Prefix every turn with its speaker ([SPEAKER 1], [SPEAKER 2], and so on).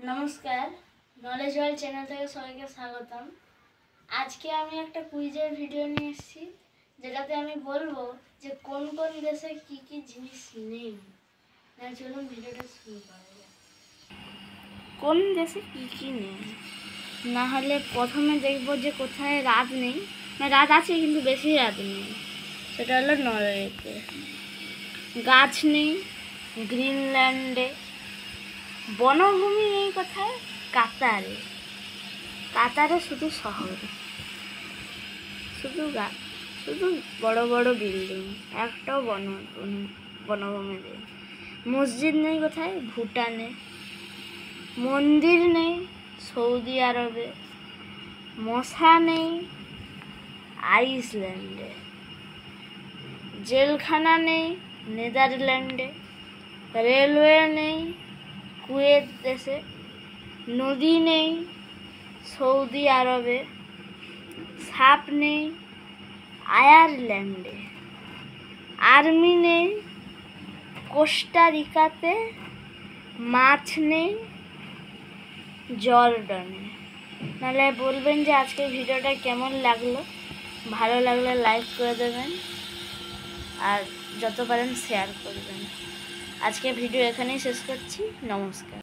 [SPEAKER 1] নমস্কার, knowledge world channel থেকে সবাইকে স্বাগতম। আজকে আমি একটা কুইজের ভিডিও নিয়ে এসেছি, যেটাতে আমি বলবো যে কোন কোন দেশে কি কি জিনিস নেই। চলুন ভিডিওটা শুরু করা যাক। কোন দেশে কি কি নেই, না হলে প্রথমে দেখবো যে কোথায় রাত নেই, মানে রাত আছে কিন্তু বেশি রাত নেই। সেটা হলো নরওয়েতে। গাছ নেই গ্রিনল্যান্ডে। বনভূমি নেই কোথায়? কাতারে। কাতারে শুধু শহর, শুধু বড় বড় বিল্ডিং, একটাও বনভূমি নেই। মসজিদ নেই কোথায়? ভুটানে। মন্দির নেই সৌদি আরবে। মশা নেই আইসল্যান্ডে। জেলখানা নেই নেদারল্যান্ডে। রেলওয়ে নেই কুয়েত দেশে। নদী নেই সৌদি আরবে। সাপ নেই আয়ারল্যান্ডে। আর্মি নেই কোস্টারিকাতে। মাছ নেই জর্ডানে। নাহলে বলবেন যে আজকের ভিডিওটা কেমন লাগলো। ভালো লাগলে লাইক করে দেবেন আর যত পারেন শেয়ার করবেন। আজকে ভিডিও এখানেই শেষ করছি। নমস্কার।